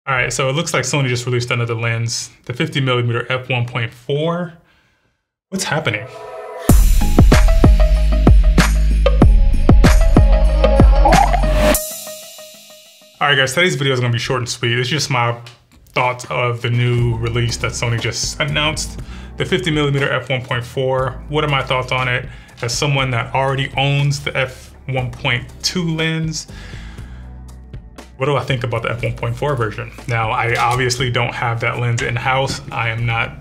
All right, so it looks like Sony just released another lens, the 50mm f1.4. What's happening? All right, guys, today's video is gonna be short and sweet. It's just my thoughts of the new release that Sony just announced, the 50mm f1.4. What are my thoughts on it as someone that already owns the f1.2 lens? What do I think about the f1.4 version? Now, I obviously don't have that lens in-house. I am not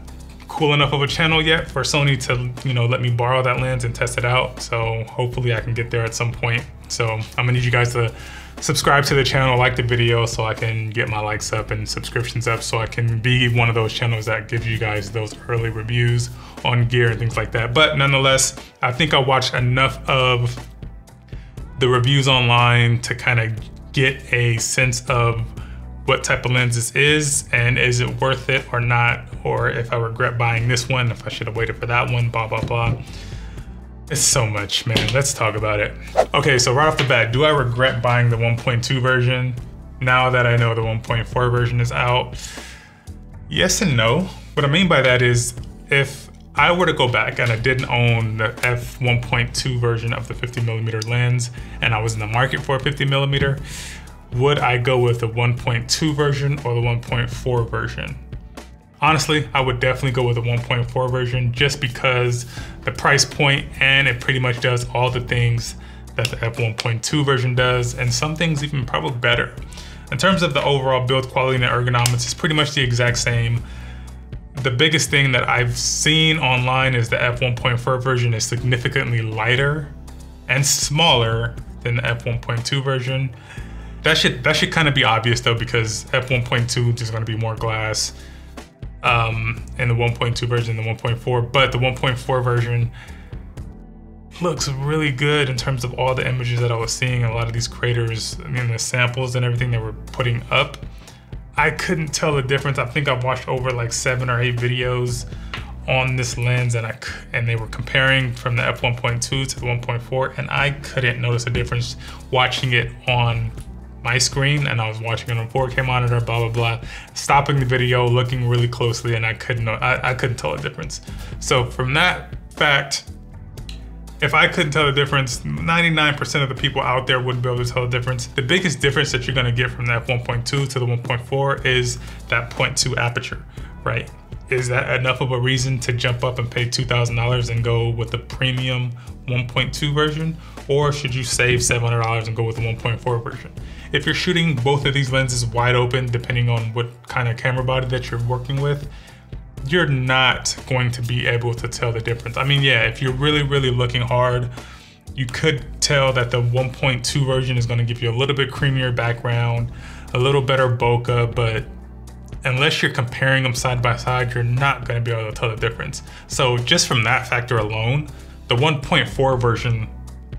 cool enough of a channel yet for Sony to, let me borrow that lens and test it out. So hopefully I can get there at some point. So I'm gonna need you guys to subscribe to the channel, like the video so I can get my likes up and subscriptions up so I can be one of those channels that gives you guys those early reviews on gear and things like that. But nonetheless, I think I watched enough of the reviews online to kind of get a sense of what type of lens this is and is it worth it or not, or if I regret buying this one, if I should have waited for that one, blah, blah, blah. It's so much, man. Let's talk about it. Okay, so right off the bat, do I regret buying the 1.2 version now that I know the 1.4 version is out? Yes and no. What I mean by that is if I were to go back and I didn't own the f1.2 version of the 50mm lens and I was in the market for a 50mm, would I go with the 1.2 version or the 1.4 version? Honestly, I would definitely go with the 1.4 version just because the price point and it pretty much does all the things that the f1.2 version does and some things even probably better. In terms of the overall build quality and ergonomics, it's pretty much the exact same. The biggest thing that I've seen online is the f1.4 version is significantly lighter and smaller than the f1.2 version. That should kind of be obvious though, because f1.2 is going to be more glass in the 1.2 version than the 1.4, but the 1.4 version looks really good in terms of all the images that I was seeing. A lot of these creators, the samples and everything they were putting up, I couldn't tell the difference. I think I've watched over like 7 or 8 videos on this lens and they were comparing from the f1.2 to the 1.4 and I couldn't notice a difference watching it on my screen and I was watching it on 4K monitor, blah, blah, blah, stopping the video, looking really closely, and I couldn't tell the difference. So from that fact, if I couldn't tell the difference, 99% of the people out there wouldn't be able to tell the difference. The biggest difference that you're gonna get from that f1.2 to the 1.4 is that 0.2 aperture, right? Is that enough of a reason to jump up and pay $2,000 and go with the premium 1.2 version? Or should you save $700 and go with the 1.4 version? If you're shooting both of these lenses wide open, depending on what kind of camera body that you're working with, you're not going to be able to tell the difference. I mean, yeah, if you're really, really looking hard, you could tell that the 1.2 version is gonna give you a little bit creamier background, a little better bokeh, but unless you're comparing them side by side, you're not gonna be able to tell the difference. So just from that factor alone, the 1.4 version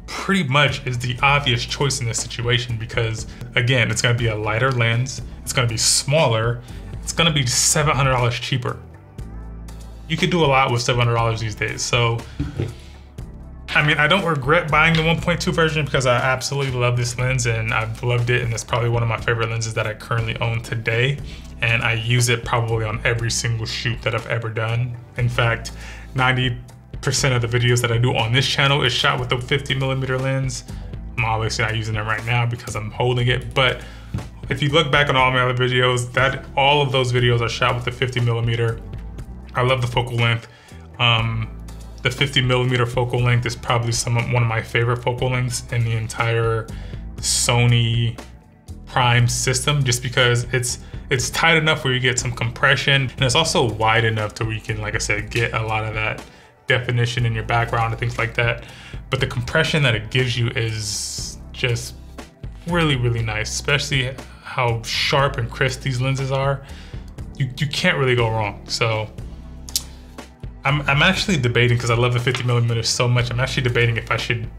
pretty much is the obvious choice in this situation because again, it's gonna be a lighter lens, it's gonna be smaller, it's gonna be $700 cheaper. You could do a lot with $700 these days. So, I mean, I don't regret buying the 1.2 version because I absolutely love this lens and I've loved it and it's probably one of my favorite lenses that I currently own today. And I use it probably on every single shoot that I've ever done. In fact, 90% of the videos that I do on this channel is shot with the 50mm lens. I'm obviously not using it right now because I'm holding it, but if you look back on all my other videos, all of those videos are shot with the 50mm. I love the focal length. The 50mm focal length is probably one of my favorite focal lengths in the entire Sony Prime system, just because it's tight enough where you get some compression, and it's also wide enough to where you can, like I said, get a lot of that definition in your background and things like that. But the compression that it gives you is just really, really nice, especially how sharp and crisp these lenses are. You can't really go wrong. So I'm actually debating, because I love the 50mm so much, I'm actually debating if I should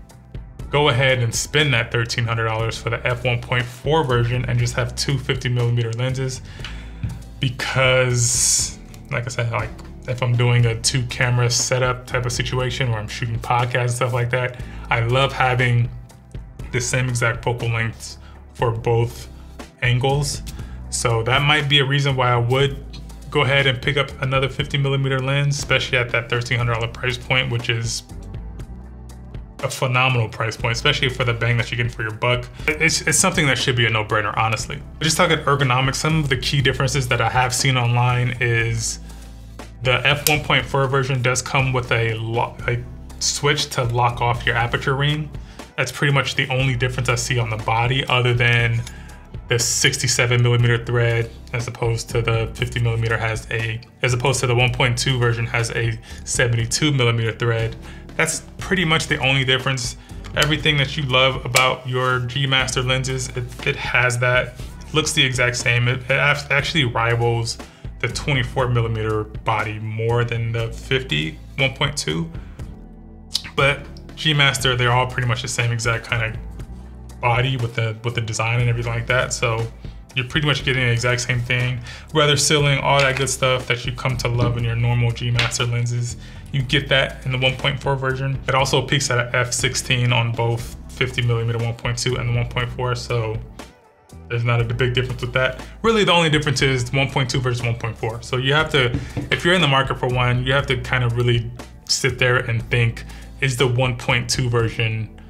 go ahead and spend that $1,300 for the f1.4 version and just have two 50mm lenses, because like I said, like if I'm doing a 2-camera setup type of situation where I'm shooting podcasts and stuff like that, I love having the same exact focal lengths for both angles. So that might be a reason why I would go ahead and pick up another 50mm lens, especially at that $1,300 price point, which is a phenomenal price point, especially for the bang that you get for your buck. It's something that should be a no-brainer, honestly. Just talking ergonomics, some of the key differences that I have seen online is the f1.4 version does come with a switch to lock off your aperture ring. That's pretty much the only difference I see on the body, other than the 67mm thread, as opposed to the 50mm as opposed to the 1.2 version has a 72mm thread. That's pretty much the only difference. Everything that you love about your G Master lenses, it has that. It looks the exact same. It actually rivals the 24mm body more than the 50 1.2. But G Master, they're all pretty much the same exact kind of body with the design and everything like that. So you're pretty much getting the exact same thing. Weather sealing, all that good stuff that you come to love in your normal G Master lenses. You get that in the 1.4 version. It also peaks at a f16 on both 50mm 1.2 and the 1.4. So there's not a big difference with that. Really, the only difference is 1.2 versus 1.4. So you have to, if you're in the market for one, you have to kind of really sit there and think, is the 1.2 version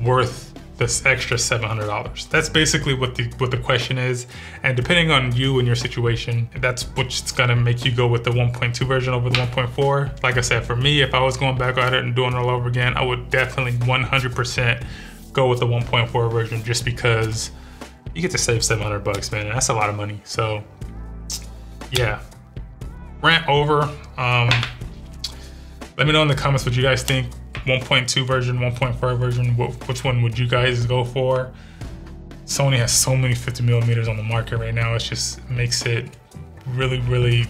worth this extra $700? That's basically what the question is. And depending on you and your situation, that's what's gonna make you go with the 1.2 version over the 1.4. Like I said, for me, if I was going back at it and doing it all over again, I would definitely 100% go with the 1.4 version, just because you get to save $700, man. That's a lot of money. So yeah, rant over. Let me know in the comments what you guys think. 1.2 version, 1.4 version, which one would you guys go for? Sony has so many 50mm on the market right now. It just makes it really,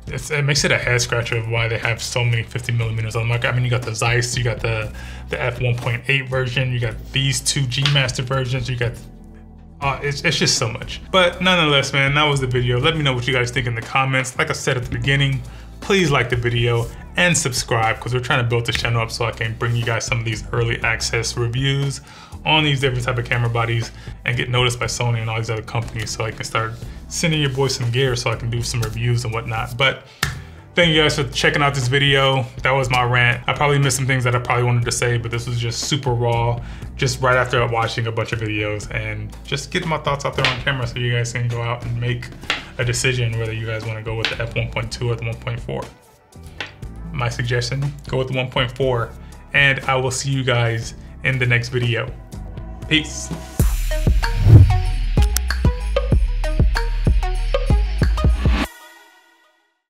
it makes it a head scratcher of why they have so many 50mm on the market. I mean, you got the Zeiss, you got the f1.8 version, you got these two G Master versions, you got, it's just so much. But nonetheless, man, that was the video. Let me know what you guys think in the comments. Like I said at the beginning, please like the video and subscribe, because we're trying to build this channel up so I can bring you guys some of these early access reviews on these different type of camera bodies and get noticed by Sony and all these other companies, so I can start sending your boys some gear so I can do some reviews and whatnot. But thank you guys for checking out this video. That was my rant. I probably missed some things that I probably wanted to say, but this was just super raw, just right after watching a bunch of videos and just getting my thoughts out there on camera so you guys can go out and make a decision whether you guys want to go with the f1.2 or the 1.4. My suggestion, go with the 1.4, and I will see you guys in the next video. Peace.